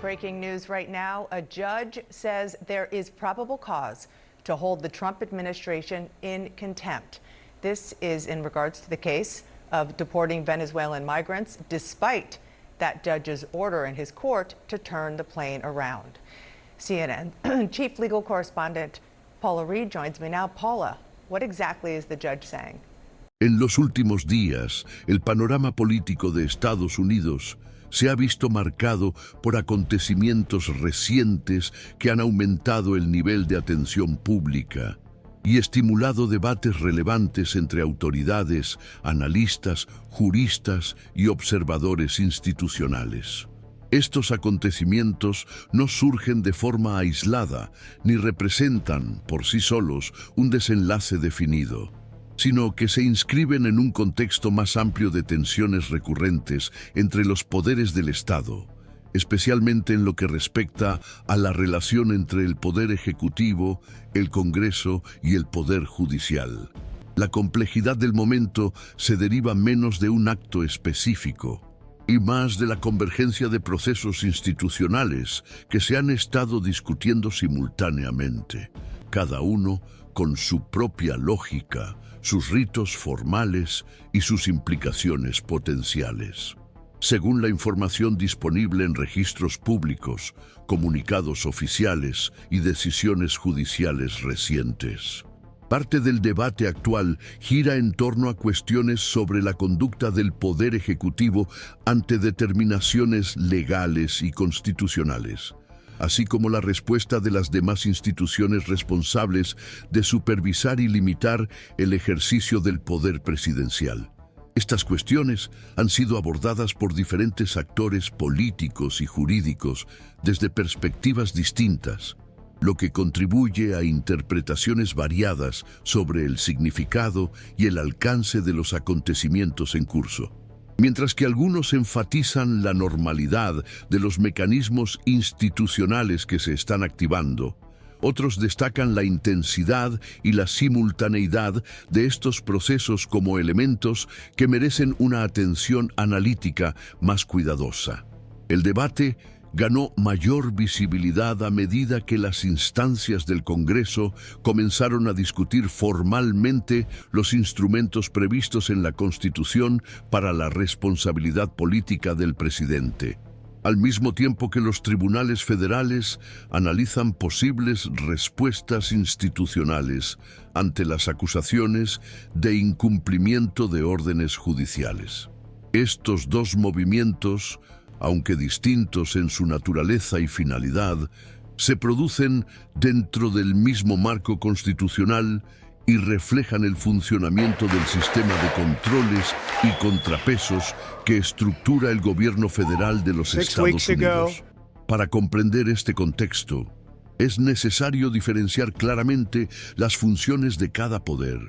breaking news right now. A judge says there is probable cause to hold the Trump administration in contempt. This is in regards to the case of deporting Venezuelan migrants, despite that judge's order in his court to turn the plane around. CNN chief legal correspondent Paula Reed joins me now. Paula, what exactly is the judge saying? En los últimos días, el panorama político de Estados Unidos se ha visto marcado por acontecimientos recientes que han aumentado el nivel de atención pública y estimulado debates relevantes entre autoridades, analistas, juristas y observadores institucionales. Estos acontecimientos no surgen de forma aislada ni representan, por sí solos, un desenlace definido, sino que se inscriben en un contexto más amplio de tensiones recurrentes entre los poderes del Estado, especialmente en lo que respecta a la relación entre el Poder Ejecutivo, el Congreso y el Poder Judicial. La complejidad del momento se deriva menos de un acto específico y más de la convergencia de procesos institucionales que se han estado discutiendo simultáneamente, cada uno con su propia lógica, sus ritos formales y sus implicaciones potenciales. Según la información disponible en registros públicos, comunicados oficiales y decisiones judiciales recientes, parte del debate actual gira en torno a cuestiones sobre la conducta del Poder Ejecutivo ante determinaciones legales y constitucionales, así como la respuesta de las demás instituciones responsables de supervisar y limitar el ejercicio del poder presidencial. Estas cuestiones han sido abordadas por diferentes actores políticos y jurídicos desde perspectivas distintas, lo que contribuye a interpretaciones variadas sobre el significado y el alcance de los acontecimientos en curso. Mientras que algunos enfatizan la normalidad de los mecanismos institucionales que se están activando, otros destacan la intensidad y la simultaneidad de estos procesos como elementos que merecen una atención analítica más cuidadosa. El debate ganó mayor visibilidad a medida que las instancias del Congreso comenzaron a discutir formalmente los instrumentos previstos en la Constitución para la responsabilidad política del presidente, al mismo tiempo que los tribunales federales analizan posibles respuestas institucionales ante las acusaciones de incumplimiento de órdenes judiciales. Estos dos movimientos, aunque distintos en su naturaleza y finalidad, se producen dentro del mismo marco constitucional y reflejan el funcionamiento del sistema de controles y contrapesos que estructura el gobierno federal de los Estados Unidos. Para comprender este contexto, es necesario diferenciar claramente las funciones de cada poder,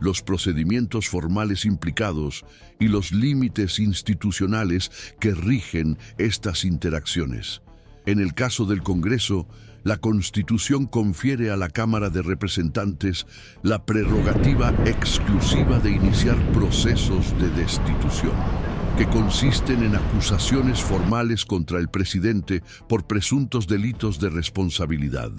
los procedimientos formales implicados y los límites institucionales que rigen estas interacciones. En el caso del Congreso, la Constitución confiere a la Cámara de Representantes la prerrogativa exclusiva de iniciar procesos de destitución, que consisten en acusaciones formales contra el presidente por presuntos delitos de responsabilidad.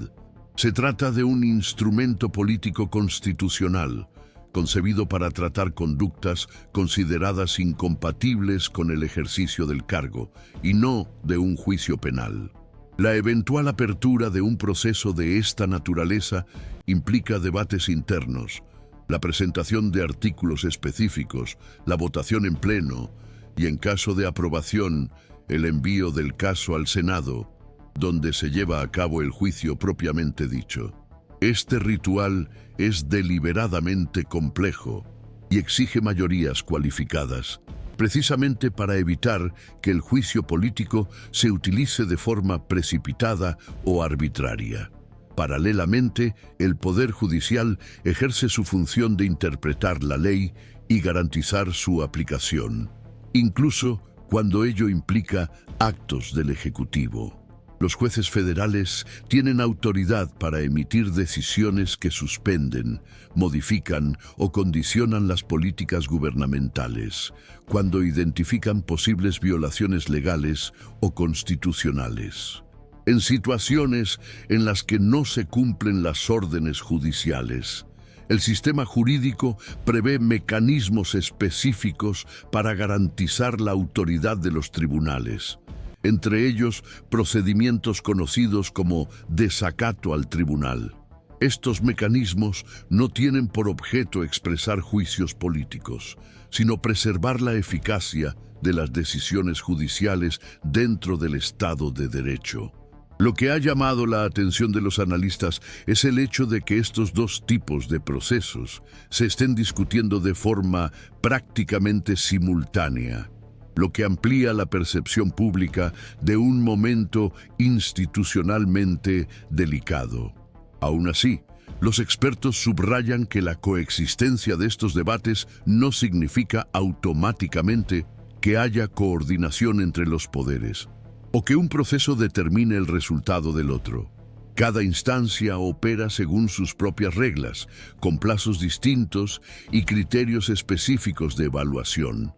Se trata de un instrumento político constitucional, concebido para tratar conductas consideradas incompatibles con el ejercicio del cargo, y no de un juicio penal. La eventual apertura de un proceso de esta naturaleza implica debates internos, la presentación de artículos específicos, la votación en pleno y, en caso de aprobación, el envío del caso al Senado, donde se lleva a cabo el juicio propiamente dicho. Este ritual es deliberadamente complejo y exige mayorías cualificadas, precisamente para evitar que el juicio político se utilice de forma precipitada o arbitraria. Paralelamente, el Poder Judicial ejerce su función de interpretar la ley y garantizar su aplicación, incluso cuando ello implica actos del Ejecutivo. Los jueces federales tienen autoridad para emitir decisiones que suspenden, modifican o condicionan las políticas gubernamentales cuando identifican posibles violaciones legales o constitucionales. En situaciones en las que no se cumplen las órdenes judiciales, el sistema jurídico prevé mecanismos específicos para garantizar la autoridad de los tribunales, entre ellos procedimientos conocidos como desacato al tribunal. Estos mecanismos no tienen por objeto expresar juicios políticos, sino preservar la eficacia de las decisiones judiciales dentro del Estado de Derecho. Lo que ha llamado la atención de los analistas es el hecho de que estos dos tipos de procesos se estén discutiendo de forma prácticamente simultánea, lo que amplía la percepción pública de un momento institucionalmente delicado. Aún así, los expertos subrayan que la coexistencia de estos debates no significa automáticamente que haya coordinación entre los poderes, o que un proceso determine el resultado del otro. Cada instancia opera según sus propias reglas, con plazos distintos y criterios específicos de evaluación.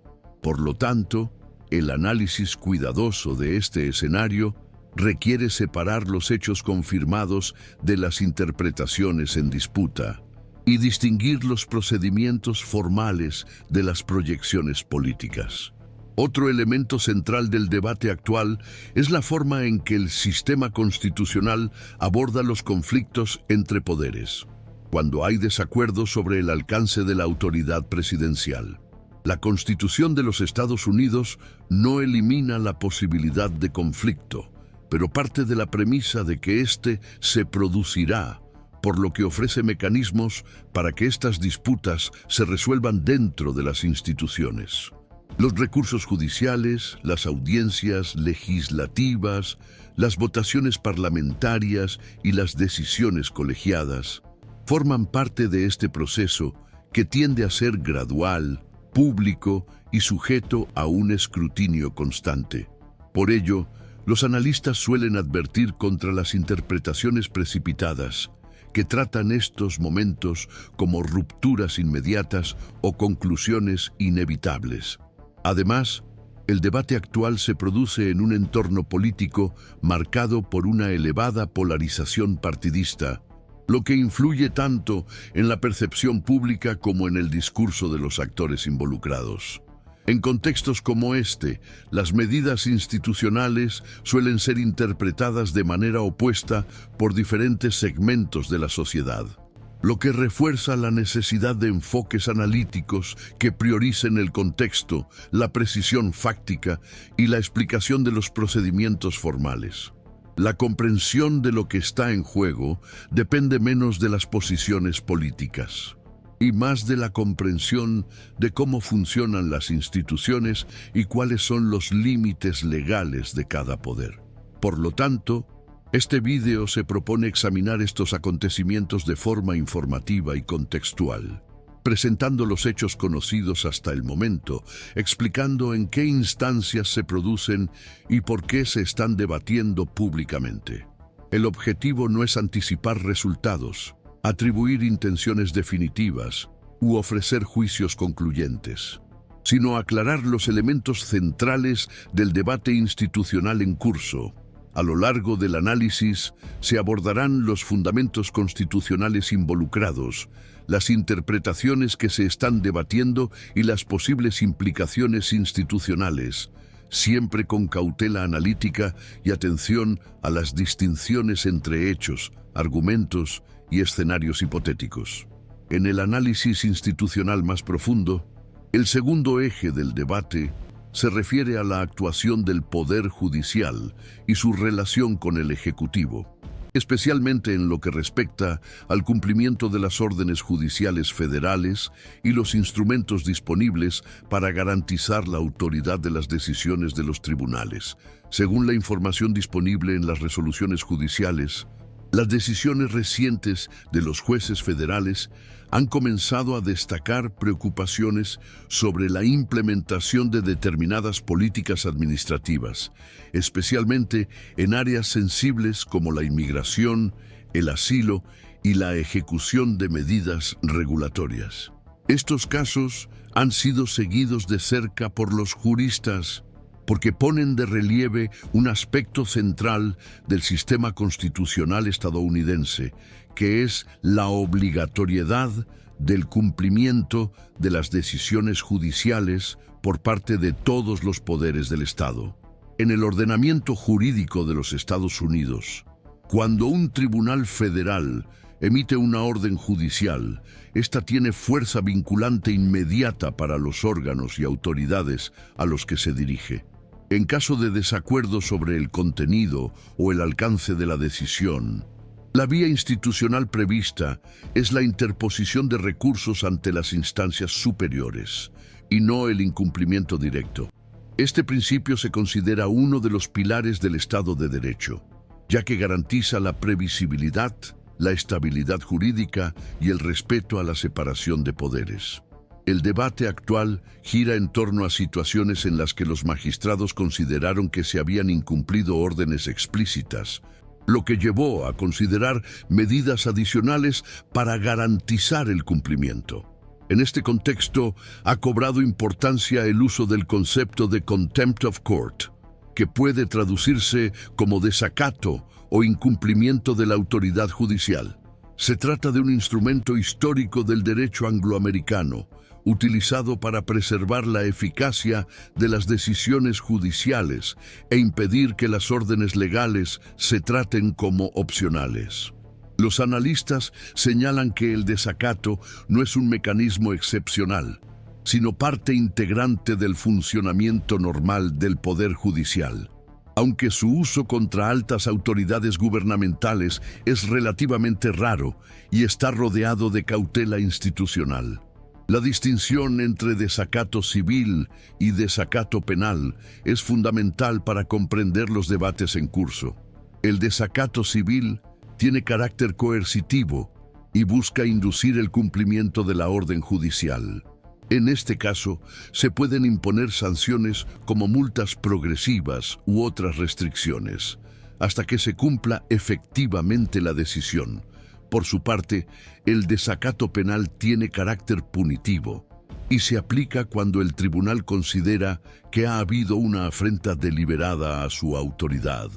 Por lo tanto, el análisis cuidadoso de este escenario requiere separar los hechos confirmados de las interpretaciones en disputa y distinguir los procedimientos formales de las proyecciones políticas. Otro elemento central del debate actual es la forma en que el sistema constitucional aborda los conflictos entre poderes, cuando hay desacuerdo sobre el alcance de la autoridad presidencial. La Constitución de los Estados Unidos no elimina la posibilidad de conflicto, pero parte de la premisa de que éste se producirá, por lo que ofrece mecanismos para que estas disputas se resuelvan dentro de las instituciones. Los recursos judiciales, las audiencias legislativas, las votaciones parlamentarias y las decisiones colegiadas forman parte de este proceso que tiende a ser gradual, público y sujeto a un escrutinio constante. Por ello, los analistas suelen advertir contra las interpretaciones precipitadas que tratan estos momentos como rupturas inmediatas o conclusiones inevitables. Además, el debate actual se produce en un entorno político marcado por una elevada polarización partidista, lo que influye tanto en la percepción pública como en el discurso de los actores involucrados. En contextos como este, las medidas institucionales suelen ser interpretadas de manera opuesta por diferentes segmentos de la sociedad, lo que refuerza la necesidad de enfoques analíticos que prioricen el contexto, la precisión fáctica y la explicación de los procedimientos formales. La comprensión de lo que está en juego depende menos de las posiciones políticas y más de la comprensión de cómo funcionan las instituciones y cuáles son los límites legales de cada poder. Por lo tanto, este vídeo se propone examinar estos acontecimientos de forma informativa y contextual, presentando los hechos conocidos hasta el momento, explicando en qué instancias se producen y por qué se están debatiendo públicamente. El objetivo no es anticipar resultados, atribuir intenciones definitivas u ofrecer juicios concluyentes, sino aclarar los elementos centrales del debate institucional en curso. A lo largo del análisis se abordarán los fundamentos constitucionales involucrados, las interpretaciones que se están debatiendo y las posibles implicaciones institucionales, siempre con cautela analítica y atención a las distinciones entre hechos, argumentos y escenarios hipotéticos. En el análisis institucional más profundo, el segundo eje del debate se refiere a la actuación del Poder Judicial y su relación con el Ejecutivo, especialmente en lo que respecta al cumplimiento de las órdenes judiciales federales y los instrumentos disponibles para garantizar la autoridad de las decisiones de los tribunales. Según la información disponible en las resoluciones judiciales, Las decisiones recientes de los jueces federales han comenzado a destacar preocupaciones sobre la implementación de determinadas políticas administrativas, especialmente en áreas sensibles como la inmigración, el asilo y la ejecución de medidas regulatorias. Estos casos han sido seguidos de cerca por los juristas porque ponen de relieve un aspecto central del sistema constitucional estadounidense, que es la obligatoriedad del cumplimiento de las decisiones judiciales por parte de todos los poderes del Estado. En el ordenamiento jurídico de los Estados Unidos, cuando un tribunal federal emite una orden judicial, esta tiene fuerza vinculante inmediata para los órganos y autoridades a los que se dirige. En caso de desacuerdo sobre el contenido o el alcance de la decisión, la vía institucional prevista es la interposición de recursos ante las instancias superiores y no el incumplimiento directo. Este principio se considera uno de los pilares del Estado de Derecho, ya que garantiza la previsibilidad, la estabilidad jurídica y el respeto a la separación de poderes. El debate actual gira en torno a situaciones en las que los magistrados consideraron que se habían incumplido órdenes explícitas, lo que llevó a considerar medidas adicionales para garantizar el cumplimiento. En este contexto, ha cobrado importancia el uso del concepto de contempt of court, que puede traducirse como desacato o incumplimiento de la autoridad judicial. Se trata de un instrumento histórico del derecho angloamericano, utilizado para preservar la eficacia de las decisiones judiciales e impedir que las órdenes legales se traten como opcionales. Los analistas señalan que el desacato no es un mecanismo excepcional, sino parte integrante del funcionamiento normal del Poder Judicial, aunque su uso contra altas autoridades gubernamentales es relativamente raro y está rodeado de cautela institucional. La distinción entre desacato civil y desacato penal es fundamental para comprender los debates en curso. El desacato civil tiene carácter coercitivo y busca inducir el cumplimiento de la orden judicial. En este caso, se pueden imponer sanciones como multas progresivas u otras restricciones, hasta que se cumpla efectivamente la decisión. Por su parte, el desacato penal tiene carácter punitivo y se aplica cuando el tribunal considera que ha habido una afrenta deliberada a su autoridad,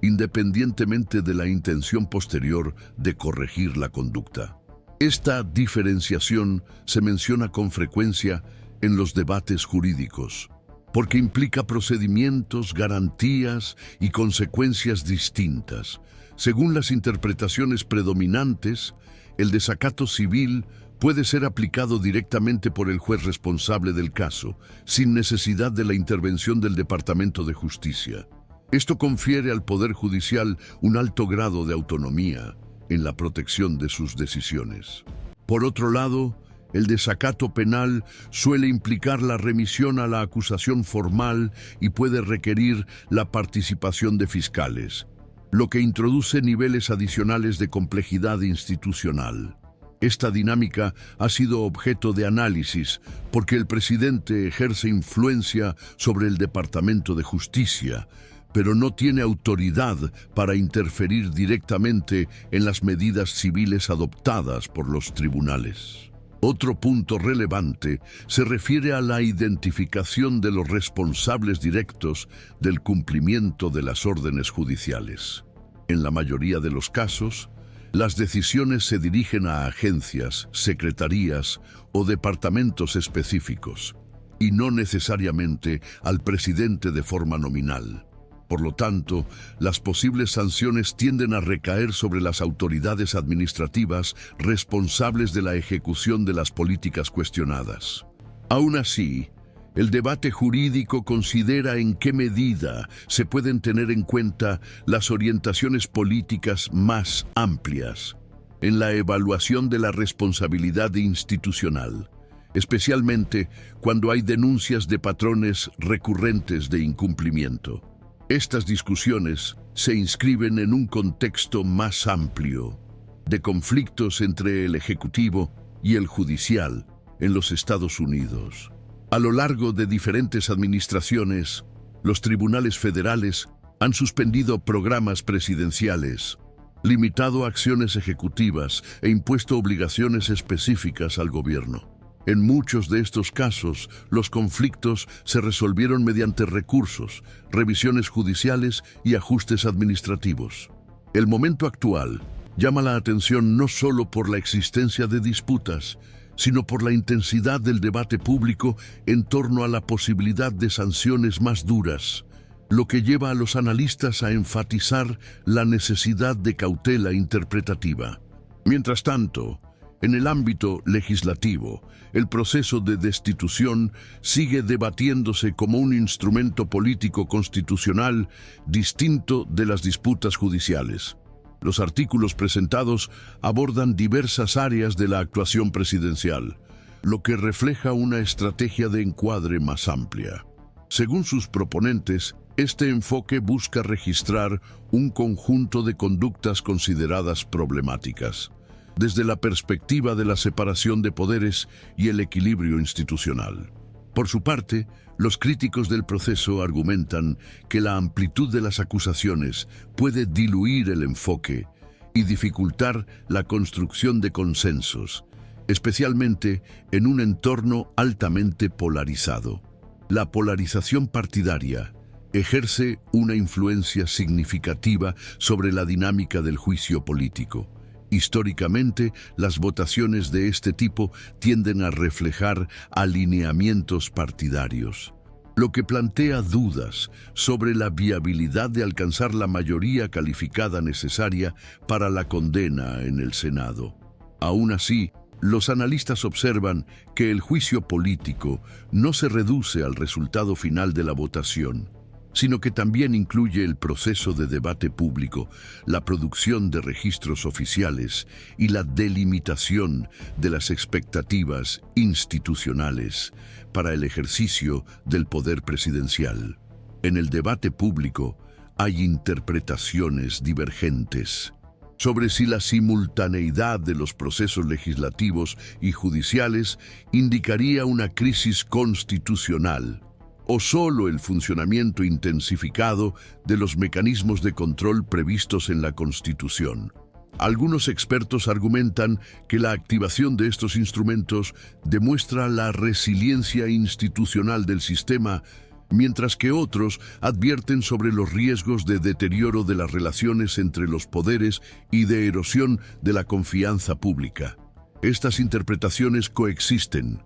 independientemente de la intención posterior de corregir la conducta. Esta diferenciación se menciona con frecuencia en los debates jurídicos, porque implica procedimientos, garantías y consecuencias distintas. Según las interpretaciones predominantes, el desacato civil puede ser aplicado directamente por el juez responsable del caso, sin necesidad de la intervención del Departamento de Justicia. Esto confiere al Poder Judicial un alto grado de autonomía en la protección de sus decisiones. Por otro lado, el desacato penal suele implicar la remisión a la acusación formal y puede requerir la participación de fiscales, lo que introduce niveles adicionales de complejidad institucional. Esta dinámica ha sido objeto de análisis porque el presidente ejerce influencia sobre el Departamento de Justicia, pero no tiene autoridad para interferir directamente en las medidas civiles adoptadas por los tribunales. Otro punto relevante se refiere a la identificación de los responsables directos del cumplimiento de las órdenes judiciales. En la mayoría de los casos, las decisiones se dirigen a agencias, secretarías o departamentos específicos, y no necesariamente al presidente de forma nominal. Por lo tanto, las posibles sanciones tienden a recaer sobre las autoridades administrativas responsables de la ejecución de las políticas cuestionadas. Aún así, el debate jurídico considera en qué medida se pueden tener en cuenta las orientaciones políticas más amplias en la evaluación de la responsabilidad institucional, especialmente cuando hay denuncias de patrones recurrentes de incumplimiento. Estas discusiones se inscriben en un contexto más amplio de conflictos entre el Ejecutivo y el Judicial en los Estados Unidos. A lo largo de diferentes administraciones, los tribunales federales han suspendido programas presidenciales, limitado acciones ejecutivas e impuesto obligaciones específicas al gobierno. En muchos de estos casos, los conflictos se resolvieron mediante recursos, revisiones judiciales y ajustes administrativos. El momento actual llama la atención no solo por la existencia de disputas, sino por la intensidad del debate público en torno a la posibilidad de sanciones más duras, lo que lleva a los analistas a enfatizar la necesidad de cautela interpretativa. Mientras tanto, en el ámbito legislativo, el proceso de destitución sigue debatiéndose como un instrumento político constitucional distinto de las disputas judiciales. Los artículos presentados abordan diversas áreas de la actuación presidencial, lo que refleja una estrategia de encuadre más amplia. Según sus proponentes, este enfoque busca registrar un conjunto de conductas consideradas problemáticas, desde la perspectiva de la separación de poderes y el equilibrio institucional. Por su parte, los críticos del proceso argumentan que la amplitud de las acusaciones puede diluir el enfoque y dificultar la construcción de consensos, especialmente en un entorno altamente polarizado. La polarización partidaria ejerce una influencia significativa sobre la dinámica del juicio político. Históricamente, las votaciones de este tipo tienden a reflejar alineamientos partidarios, lo que plantea dudas sobre la viabilidad de alcanzar la mayoría calificada necesaria para la condena en el Senado. Aún así, los analistas observan que el juicio político no se reduce al resultado final de la votación, sino que también incluye el proceso de debate público, la producción de registros oficiales y la delimitación de las expectativas institucionales para el ejercicio del poder presidencial. En el debate público hay interpretaciones divergentes sobre si la simultaneidad de los procesos legislativos y judiciales indicaría una crisis constitucional, o solo el funcionamiento intensificado de los mecanismos de control previstos en la Constitución. Algunos expertos argumentan que la activación de estos instrumentos demuestra la resiliencia institucional del sistema, mientras que otros advierten sobre los riesgos de deterioro de las relaciones entre los poderes y de erosión de la confianza pública. Estas interpretaciones coexisten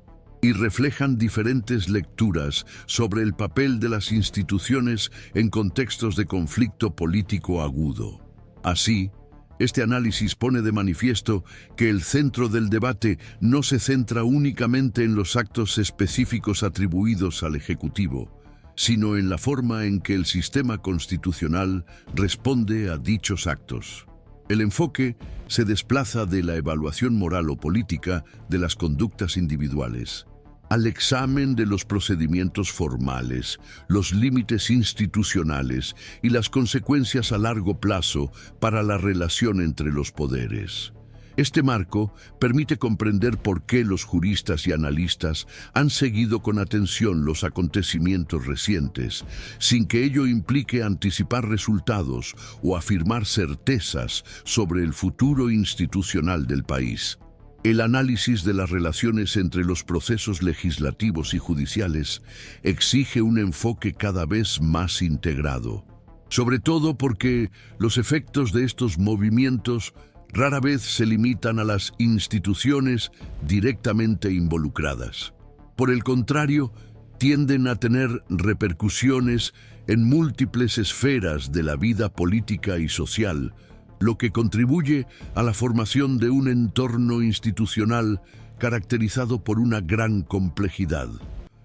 y reflejan diferentes lecturas sobre el papel de las instituciones en contextos de conflicto político agudo. Así, este análisis pone de manifiesto que el centro del debate no se centra únicamente en los actos específicos atribuidos al Ejecutivo, sino en la forma en que el sistema constitucional responde a dichos actos. El enfoque se desplaza de la evaluación moral o política de las conductas individuales al examen de los procedimientos formales, los límites institucionales y las consecuencias a largo plazo para la relación entre los poderes. Este marco permite comprender por qué los juristas y analistas han seguido con atención los acontecimientos recientes, sin que ello implique anticipar resultados o afirmar certezas sobre el futuro institucional del país. El análisis de las relaciones entre los procesos legislativos y judiciales exige un enfoque cada vez más integrado, sobre todo porque los efectos de estos movimientos rara vez se limitan a las instituciones directamente involucradas. Por el contrario, tienden a tener repercusiones en múltiples esferas de la vida política y social, lo que contribuye a la formación de un entorno institucional caracterizado por una gran complejidad.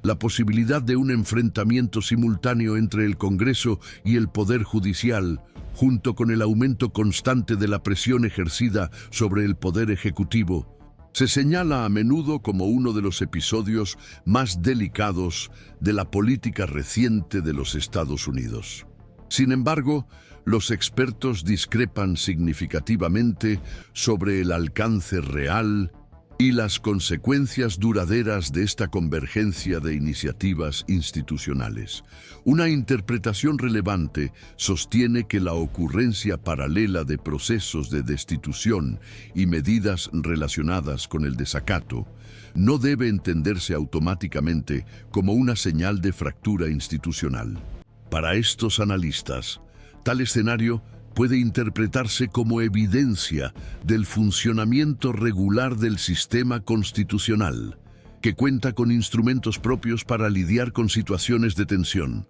La posibilidad de un enfrentamiento simultáneo entre el Congreso y el Poder Judicial, junto con el aumento constante de la presión ejercida sobre el Poder Ejecutivo, se señala a menudo como uno de los episodios más delicados de la política reciente de los Estados Unidos. Sin embargo, los expertos discrepan significativamente sobre el alcance real y las consecuencias duraderas de esta convergencia de iniciativas institucionales. Una interpretación relevante sostiene que la ocurrencia paralela de procesos de destitución y medidas relacionadas con el desacato no debe entenderse automáticamente como una señal de fractura institucional. Para estos analistas, tal escenario puede interpretarse como evidencia del funcionamiento regular del sistema constitucional, que cuenta con instrumentos propios para lidiar con situaciones de tensión.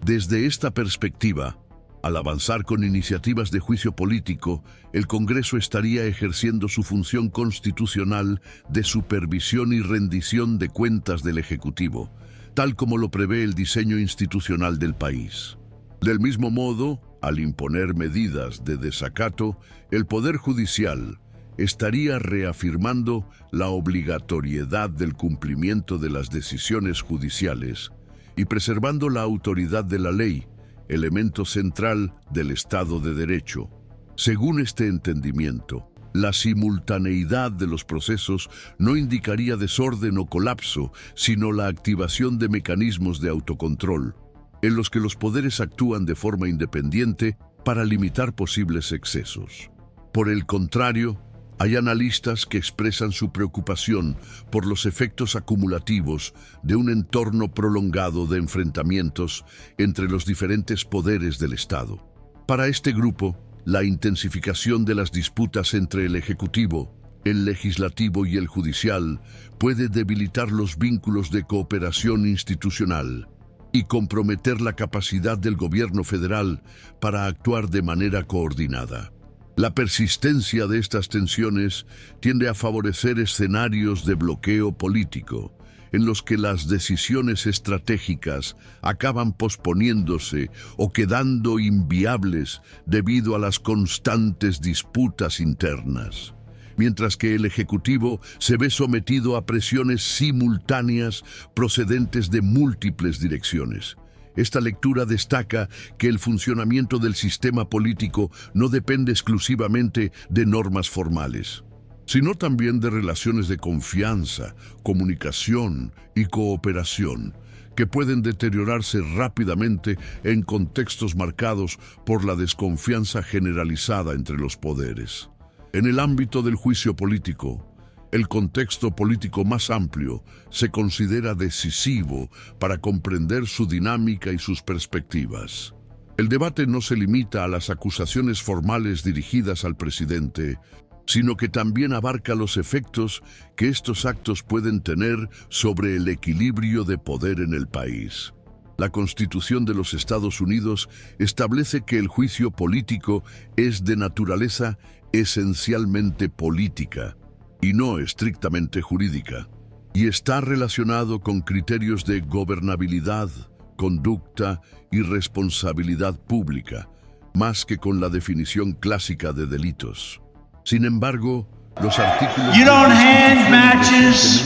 Desde esta perspectiva, al avanzar con iniciativas de juicio político, el Congreso estaría ejerciendo su función constitucional de supervisión y rendición de cuentas del Ejecutivo, tal como lo prevé el diseño institucional del país. Del mismo modo, al imponer medidas de desacato, el Poder Judicial estaría reafirmando la obligatoriedad del cumplimiento de las decisiones judiciales y preservando la autoridad de la ley, elemento central del Estado de Derecho. Según este entendimiento, la simultaneidad de los procesos no indicaría desorden o colapso, sino la activación de mecanismos de autocontrol, en los que los poderes actúan de forma independiente para limitar posibles excesos. Por el contrario, hay analistas que expresan su preocupación por los efectos acumulativos de un entorno prolongado de enfrentamientos entre los diferentes poderes del Estado. Para este grupo, la intensificación de las disputas entre el Ejecutivo, el Legislativo y el Judicial puede debilitar los vínculos de cooperación institucional y comprometer la capacidad del gobierno federal para actuar de manera coordinada. La persistencia de estas tensiones tiende a favorecer escenarios de bloqueo político, en los que las decisiones estratégicas acaban posponiéndose o quedando inviables debido a las constantes disputas internas, mientras que el Ejecutivo se ve sometido a presiones simultáneas procedentes de múltiples direcciones. Esta lectura destaca que el funcionamiento del sistema político no depende exclusivamente de normas formales, sino también de relaciones de confianza, comunicación y cooperación, que pueden deteriorarse rápidamente en contextos marcados por la desconfianza generalizada entre los poderes. En el ámbito del juicio político, el contexto político más amplio se considera decisivo para comprender su dinámica y sus perspectivas. El debate no se limita a las acusaciones formales dirigidas al presidente, sino que también abarca los efectos que estos actos pueden tener sobre el equilibrio de poder en el país. La Constitución de los Estados Unidos establece que el juicio político es de naturaleza esencialmente política y no estrictamente jurídica, y está relacionado con criterios de gobernabilidad, conducta y responsabilidad pública, más que con la definición clásica de delitos. Sin embargo, los artículos You don't hand matches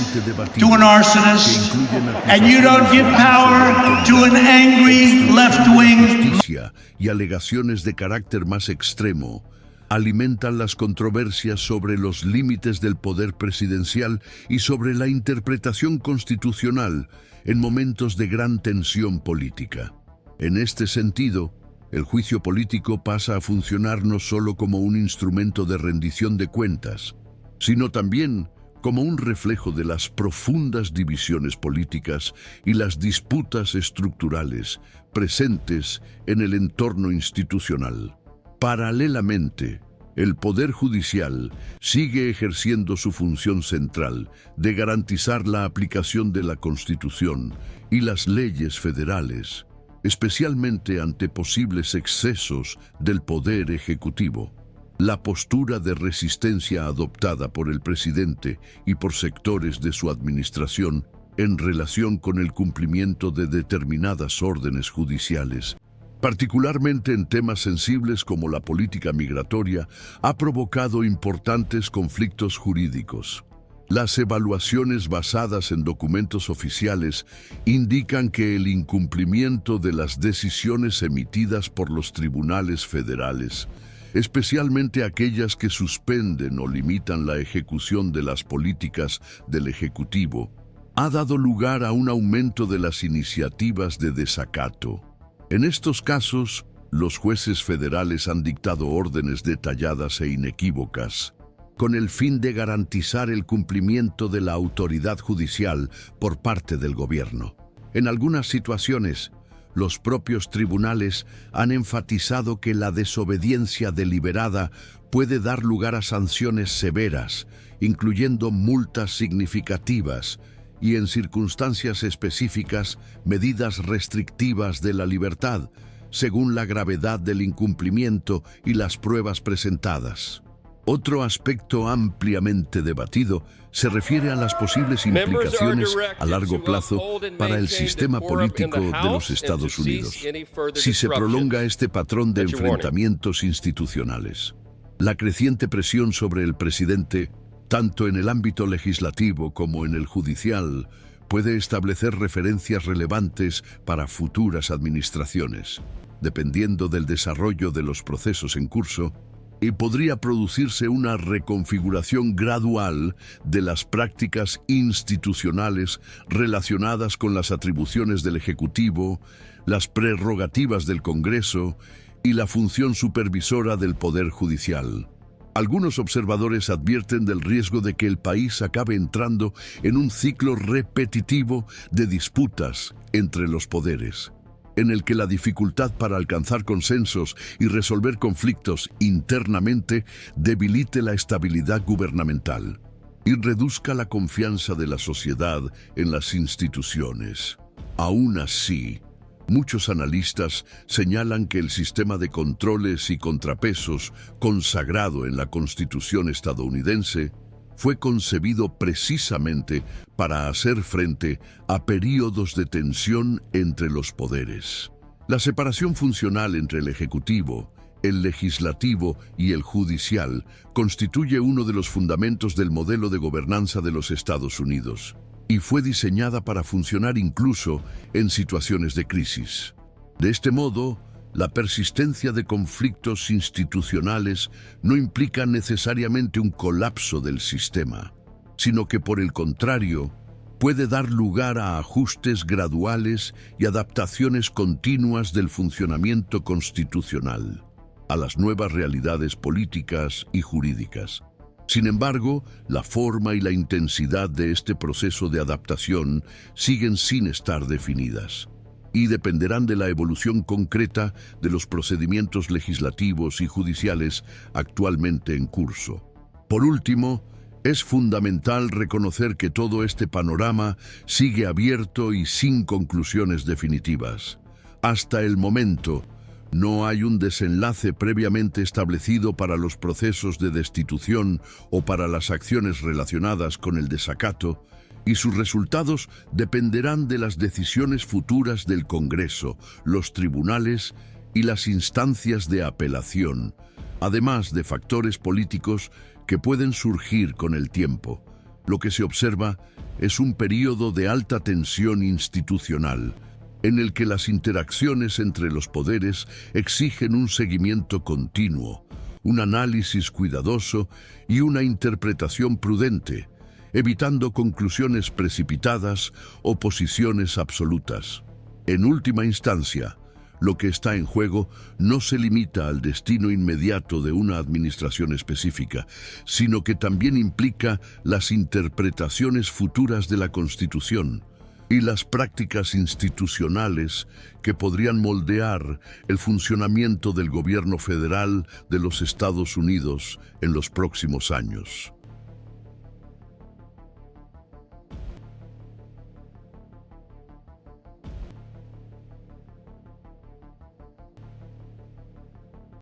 to an arsonist, and you don't give power to an angry left-wing. justicia y alegaciones de carácter más extremo alimentan las controversias sobre los límites del poder presidencial y sobre la interpretación constitucional en momentos de gran tensión política. En este sentido, el juicio político pasa a funcionar no solo como un instrumento de rendición de cuentas, sino también como un reflejo de las profundas divisiones políticas y las disputas estructurales presentes en el entorno institucional. Paralelamente, el Poder Judicial sigue ejerciendo su función central de garantizar la aplicación de la Constitución y las leyes federales, especialmente ante posibles excesos del Poder Ejecutivo. La postura de resistencia adoptada por el presidente y por sectores de su administración en relación con el cumplimiento de determinadas órdenes judiciales, particularmente en temas sensibles como la política migratoria, ha provocado importantes conflictos jurídicos. Las evaluaciones basadas en documentos oficiales indican que el incumplimiento de las decisiones emitidas por los tribunales federales, especialmente aquellas que suspenden o limitan la ejecución de las políticas del Ejecutivo, ha dado lugar a un aumento de las iniciativas de desacato. En estos casos, los jueces federales han dictado órdenes detalladas e inequívocas, con el fin de garantizar el cumplimiento de la autoridad judicial por parte del gobierno. En algunas situaciones, los propios tribunales han enfatizado que la desobediencia deliberada puede dar lugar a sanciones severas, incluyendo multas significativas y, en circunstancias específicas, medidas restrictivas de la libertad, según la gravedad del incumplimiento y las pruebas presentadas. Otro aspecto ampliamente debatido se refiere a las posibles implicaciones a largo plazo para el sistema político de los Estados Unidos, si se prolonga este patrón de enfrentamientos institucionales. La creciente presión sobre el presidente, tanto en el ámbito legislativo como en el judicial, puede establecer referencias relevantes para futuras administraciones, dependiendo del desarrollo de los procesos en curso, y podría producirse una reconfiguración gradual de las prácticas institucionales relacionadas con las atribuciones del Ejecutivo, las prerrogativas del Congreso y la función supervisora del Poder Judicial. Algunos observadores advierten del riesgo de que el país acabe entrando en un ciclo repetitivo de disputas entre los poderes, en el que la dificultad para alcanzar consensos y resolver conflictos internamente debilite la estabilidad gubernamental y reduzca la confianza de la sociedad en las instituciones. Aún así, muchos analistas señalan que el sistema de controles y contrapesos consagrado en la Constitución estadounidense fue concebido precisamente para hacer frente a períodos de tensión entre los poderes. La separación funcional entre el Ejecutivo, el Legislativo y el Judicial constituye uno de los fundamentos del modelo de gobernanza de los Estados Unidos y fue diseñada para funcionar incluso en situaciones de crisis. De este modo, la persistencia de conflictos institucionales no implica necesariamente un colapso del sistema, sino que, por el contrario, puede dar lugar a ajustes graduales y adaptaciones continuas del funcionamiento constitucional a las nuevas realidades políticas y jurídicas. Sin embargo, la forma y la intensidad de este proceso de adaptación siguen sin estar definidas y dependerán de la evolución concreta de los procedimientos legislativos y judiciales actualmente en curso. Por último, es fundamental reconocer que todo este panorama sigue abierto y sin conclusiones definitivas. Hasta el momento, no hay un desenlace previamente establecido para los procesos de destitución o para las acciones relacionadas con el desacato, y sus resultados dependerán de las decisiones futuras del Congreso, los tribunales y las instancias de apelación, además de factores políticos que pueden surgir con el tiempo. Lo que se observa es un período de alta tensión institucional, en el que las interacciones entre los poderes exigen un seguimiento continuo, un análisis cuidadoso y una interpretación prudente, evitando conclusiones precipitadas o posiciones absolutas. En última instancia, lo que está en juego no se limita al destino inmediato de una administración específica, sino que también implica las interpretaciones futuras de la Constitución y las prácticas institucionales que podrían moldear el funcionamiento del gobierno federal de los Estados Unidos en los próximos años.